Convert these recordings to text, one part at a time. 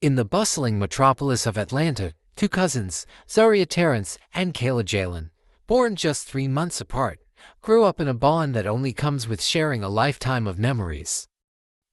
In the bustling metropolis of Atlanta, two cousins, Zaria Terrence and Kayla Jalen, born just 3 months apart, grew up in a bond that only comes with sharing a lifetime of memories.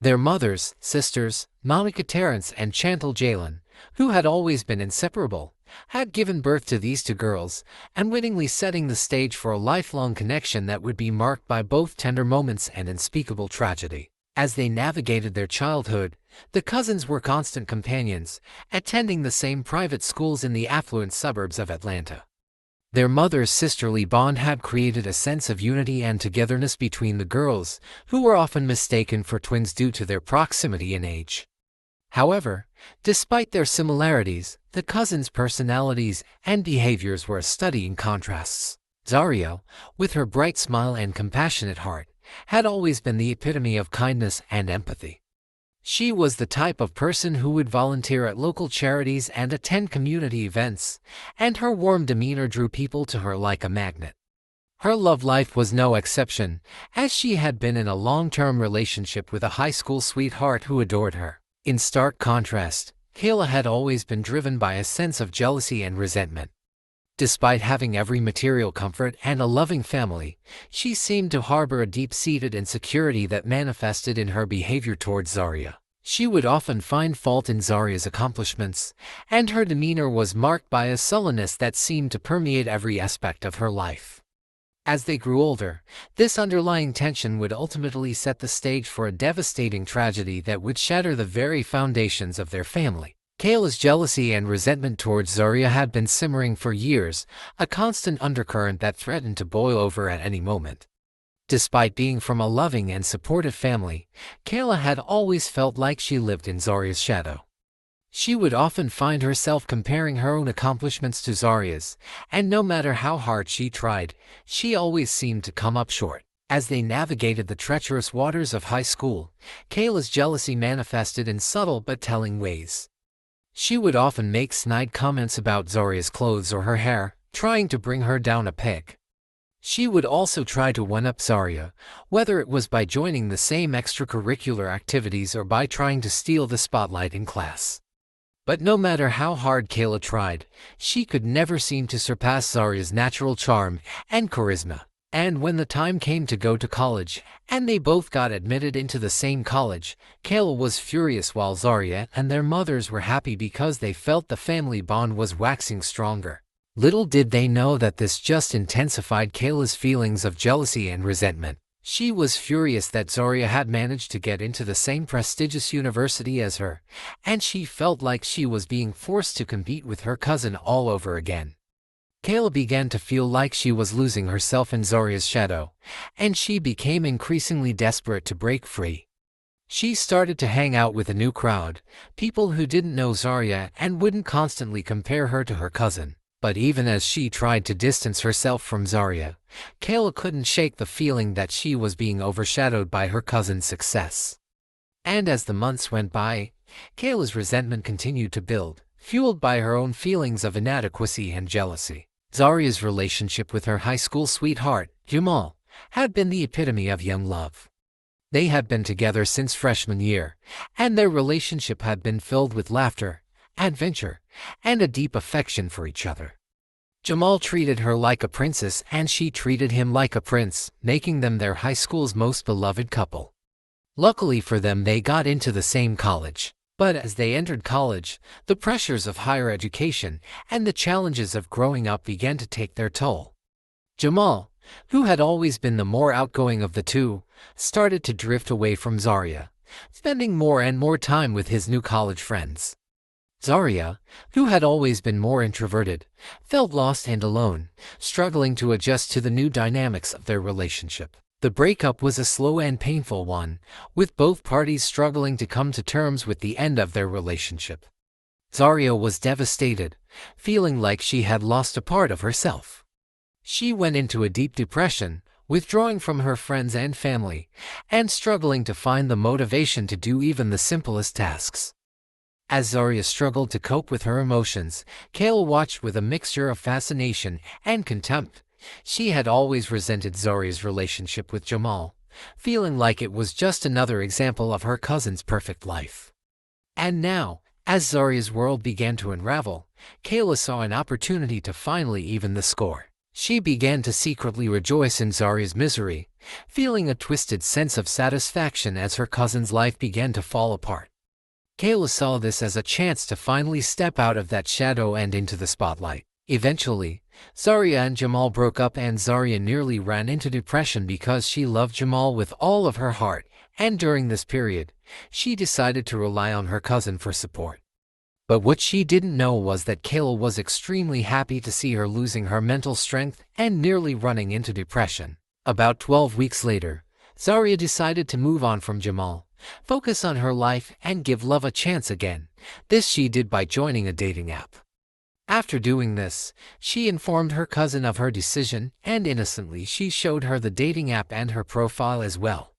Their mothers, sisters, Monica Terrence and Chantal Jalen, who had always been inseparable, had given birth to these two girls, unwittingly setting the stage for a lifelong connection that would be marked by both tender moments and unspeakable tragedy. As they navigated their childhood, the cousins were constant companions, attending the same private schools in the affluent suburbs of Atlanta. Their mother's sisterly bond had created a sense of unity and togetherness between the girls, who were often mistaken for twins due to their proximity in age. However, despite their similarities, the cousins' personalities and behaviors were a study in contrasts. Zaria, with her bright smile and compassionate heart, had always been the epitome of kindness and empathy. She was the type of person who would volunteer at local charities and attend community events, and her warm demeanor drew people to her like a magnet. Her love life was no exception, as she had been in a long-term relationship with a high school sweetheart who adored her. In stark contrast, Kayla had always been driven by a sense of jealousy and resentment. Despite having every material comfort and a loving family, she seemed to harbor a deep-seated insecurity that manifested in her behavior towards Zaria. She would often find fault in Zaria's accomplishments, and her demeanor was marked by a sullenness that seemed to permeate every aspect of her life. As they grew older, this underlying tension would ultimately set the stage for a devastating tragedy that would shatter the very foundations of their family. Kayla's jealousy and resentment towards Zaria had been simmering for years, a constant undercurrent that threatened to boil over at any moment. Despite being from a loving and supportive family, Kayla had always felt like she lived in Zaria's shadow. She would often find herself comparing her own accomplishments to Zaria's, and no matter how hard she tried, she always seemed to come up short. As they navigated the treacherous waters of high school, Kayla's jealousy manifested in subtle but telling ways. She would often make snide comments about Zaria's clothes or her hair, trying to bring her down a peg. She would also try to one-up Zaria, whether it was by joining the same extracurricular activities or by trying to steal the spotlight in class. But no matter how hard Kayla tried, she could never seem to surpass Zaria's natural charm and charisma. And when the time came to go to college, and they both got admitted into the same college, Kayla was furious while Zaria and their mothers were happy because they felt the family bond was waxing stronger. Little did they know that this just intensified Kayla's feelings of jealousy and resentment. She was furious that Zaria had managed to get into the same prestigious university as her, and she felt like she was being forced to compete with her cousin all over again. Kayla began to feel like she was losing herself in Zaria's shadow, and she became increasingly desperate to break free. She started to hang out with a new crowd, people who didn't know Zaria and wouldn't constantly compare her to her cousin. But even as she tried to distance herself from Zaria, Kayla couldn't shake the feeling that she was being overshadowed by her cousin's success. And as the months went by, Kayla's resentment continued to build, fueled by her own feelings of inadequacy and jealousy. Zaria's relationship with her high school sweetheart, Jamal, had been the epitome of young love. They had been together since freshman year, and their relationship had been filled with laughter, adventure, and a deep affection for each other. Jamal treated her like a princess and she treated him like a prince, making them their high school's most beloved couple. Luckily for them, they got into the same college. But as they entered college, the pressures of higher education and the challenges of growing up began to take their toll. Jamal, who had always been the more outgoing of the two, started to drift away from Zaria, spending more and more time with his new college friends. Zaria, who had always been more introverted, felt lost and alone, struggling to adjust to the new dynamics of their relationship. The breakup was a slow and painful one, with both parties struggling to come to terms with the end of their relationship. Zaria was devastated, feeling like she had lost a part of herself. She went into a deep depression, withdrawing from her friends and family, and struggling to find the motivation to do even the simplest tasks. As Zaria struggled to cope with her emotions, Kayla watched with a mixture of fascination and contempt. She had always resented Zaria's relationship with Jamal, feeling like it was just another example of her cousin's perfect life. And now, As Zarya's world began to unravel, Kayla saw an opportunity to finally even the score. She began to secretly rejoice in Zarya's misery, feeling a twisted sense of satisfaction as her cousin's life began to fall apart. Kayla saw this as a chance to finally step out of that shadow and into the spotlight. Eventually, Zarya and Jamal broke up and Zarya nearly ran into depression because she loved Jamal with all of her heart, and during this period, she decided to rely on her cousin for support. But what she didn't know was that Kayla was extremely happy to see her losing her mental strength and nearly running into depression. About 12 weeks later, Zarya decided to move on from Jamal, focus on her life, and give love a chance again. This she did by joining a dating app. After doing this, she informed her cousin of her decision, and innocently she showed her the dating app and her profile as well.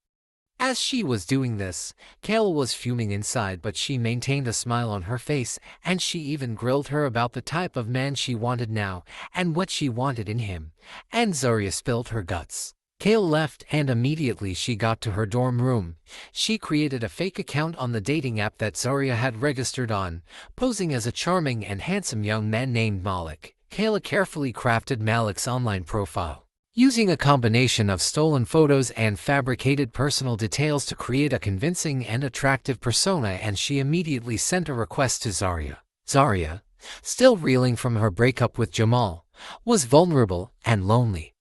As she was doing this, Kayla was fuming inside, but she maintained a smile on her face, and she even grilled her about the type of man she wanted now and what she wanted in him, and Zarya spilled her guts. Kayla left and immediately she got to her dorm room. She created a fake account on the dating app that Zarya had registered on, posing as a charming and handsome young man named Malik. Kayla carefully crafted Malik's online profile, using a combination of stolen photos and fabricated personal details to create a convincing and attractive persona, and she immediately sent a request to Zarya. Zarya, still reeling from her breakup with Jamal, was vulnerable and lonely.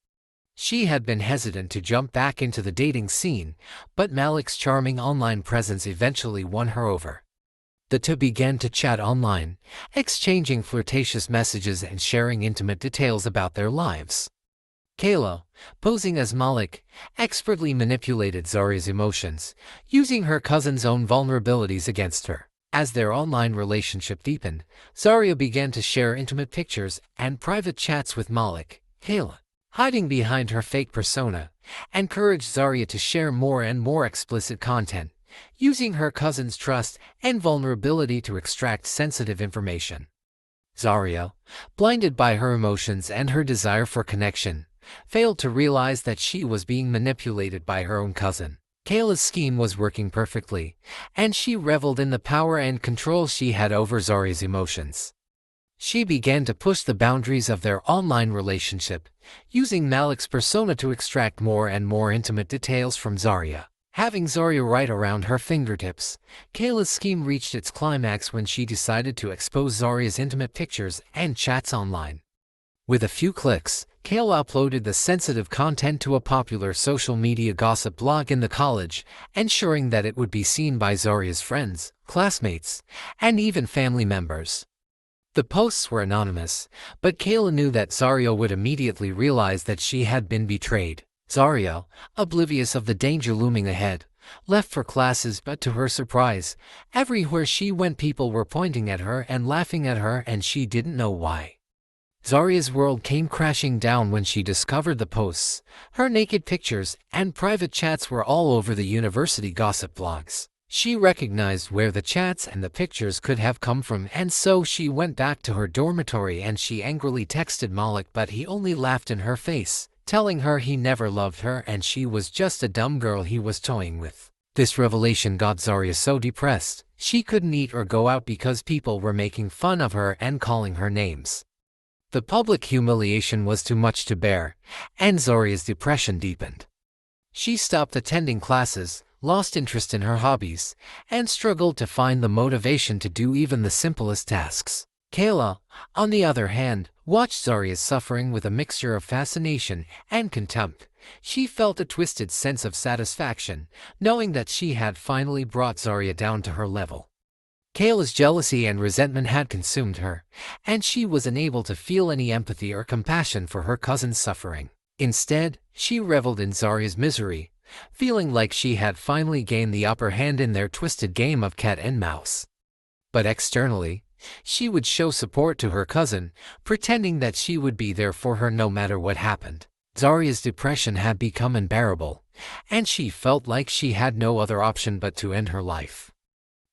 She had been hesitant to jump back into the dating scene, but Malik's charming online presence eventually won her over. The two began to chat online, exchanging flirtatious messages and sharing intimate details about their lives. Kayla, posing as Malik, expertly manipulated Zarya's emotions, using her cousin's own vulnerabilities against her. As their online relationship deepened, Zarya began to share intimate pictures and private chats with Malik. Kayla, hiding behind her fake persona, encouraged Zarya to share more and more explicit content, using her cousin's trust and vulnerability to extract sensitive information. Zarya, blinded by her emotions and her desire for connection, failed to realize that she was being manipulated by her own cousin. Kayla's scheme was working perfectly, and she reveled in the power and control she had over Zarya's emotions. She began to push the boundaries of their online relationship, using Malik's persona to extract more and more intimate details from Zarya. Having Zarya right around her fingertips, Kayla's scheme reached its climax when she decided to expose Zarya's intimate pictures and chats online. With a few clicks, Kayla uploaded the sensitive content to a popular social media gossip blog in the college, ensuring that it would be seen by Zarya's friends, classmates, and even family members. The posts were anonymous, but Kayla knew that Zarya would immediately realize that she had been betrayed. Zarya, oblivious of the danger looming ahead, left for classes, but to her surprise, everywhere she went people were pointing at her and laughing at her, and she didn't know why. Zarya's world came crashing down when she discovered the posts. Her naked pictures and private chats were all over the university gossip blogs. She recognized where the chats and the pictures could have come from, and so she went back to her dormitory and she angrily texted Malik, but he only laughed in her face, telling her he never loved her and she was just a dumb girl he was toying with. This revelation got Zarya so depressed, she couldn't eat or go out because people were making fun of her and calling her names. The public humiliation was too much to bear, and Zarya's depression deepened. She stopped attending classes, lost interest in her hobbies, and struggled to find the motivation to do even the simplest tasks. Kayla, on the other hand, watched Zarya's suffering with a mixture of fascination and contempt. She felt a twisted sense of satisfaction, knowing that she had finally brought Zarya down to her level. Kayla's jealousy and resentment had consumed her, and she was unable to feel any empathy or compassion for her cousin's suffering. Instead, she reveled in Zarya's misery, feeling like she had finally gained the upper hand in their twisted game of cat and mouse. But externally, she would show support to her cousin, pretending that she would be there for her no matter what happened. Zarya's depression had become unbearable, and she felt like she had no other option but to end her life.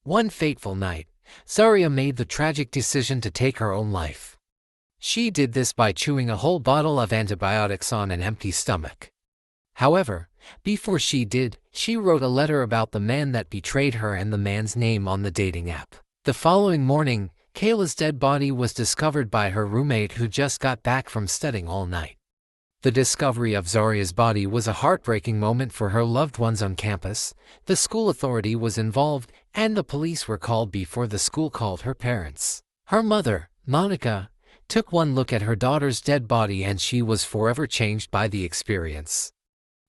One fateful night, Zarya made the tragic decision to take her own life. She did this by chewing a whole bottle of antibiotics on an empty stomach. However, before she did, she wrote a letter about the man that betrayed her and the man's name on the dating app. The following morning, Kayla's dead body was discovered by her roommate who just got back from studying all night. The discovery of Zaria's body was a heartbreaking moment for her loved ones on campus. The school authority was involved, and the police were called before the school called her parents. Her mother, Monica, took one look at her daughter's dead body and she was forever changed by the experience.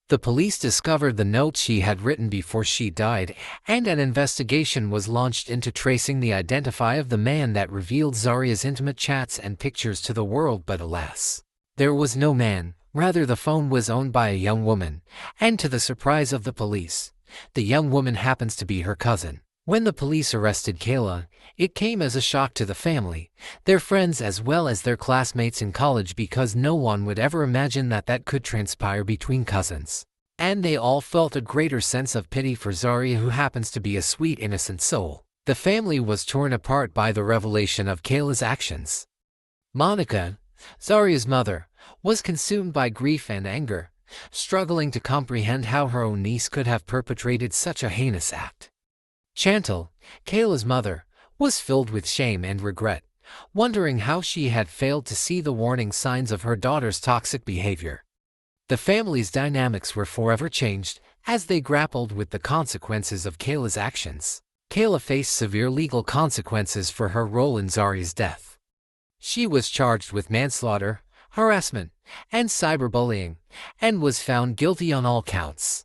The police discovered the note she had written before she died, and an investigation was launched into tracing the identity of the man that revealed Zaria's intimate chats and pictures to the world, but alas, there was no man. Rather, the phone was owned by a young woman, and to the surprise of the police, the young woman happens to be her cousin. When the police arrested Kayla, it came as a shock to the family, their friends as well as their classmates in college, because no one would ever imagine that could transpire between cousins. And they all felt a greater sense of pity for Zaria, who happens to be a sweet, innocent soul. The family was torn apart by the revelation of Kayla's actions. Monica, Zaria's mother, was consumed by grief and anger, struggling to comprehend how her own niece could have perpetrated such a heinous act. Chantal, Kayla's mother, was filled with shame and regret, wondering how she had failed to see the warning signs of her daughter's toxic behavior. The family's dynamics were forever changed as they grappled with the consequences of Kayla's actions. Kayla faced severe legal consequences for her role in Zaria's death. She was charged with manslaughter, harassment, and cyberbullying, and was found guilty on all counts.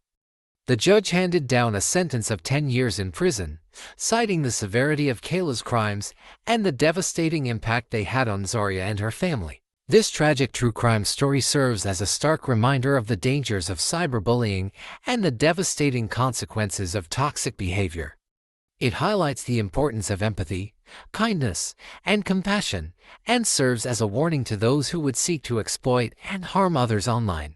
The judge handed down a sentence of 10 years in prison, citing the severity of Kayla's crimes and the devastating impact they had on Zaria and her family. This tragic true crime story serves as a stark reminder of the dangers of cyberbullying and the devastating consequences of toxic behavior. It highlights the importance of empathy, kindness, and compassion, and serves as a warning to those who would seek to exploit and harm others online.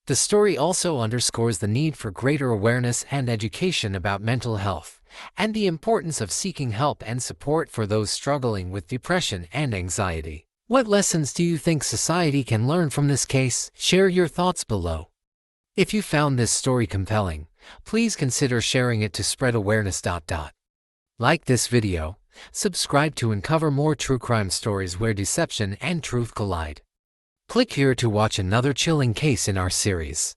The story also underscores the need for greater awareness and education about mental health, and the importance of seeking help and support for those struggling with depression and anxiety. What lessons do you think society can learn from this case? Share your thoughts below. If you found this story compelling, please consider sharing it to spread awareness. Like this video, subscribe to uncover more true crime stories where deception and truth collide. Click here to watch another chilling case in our series.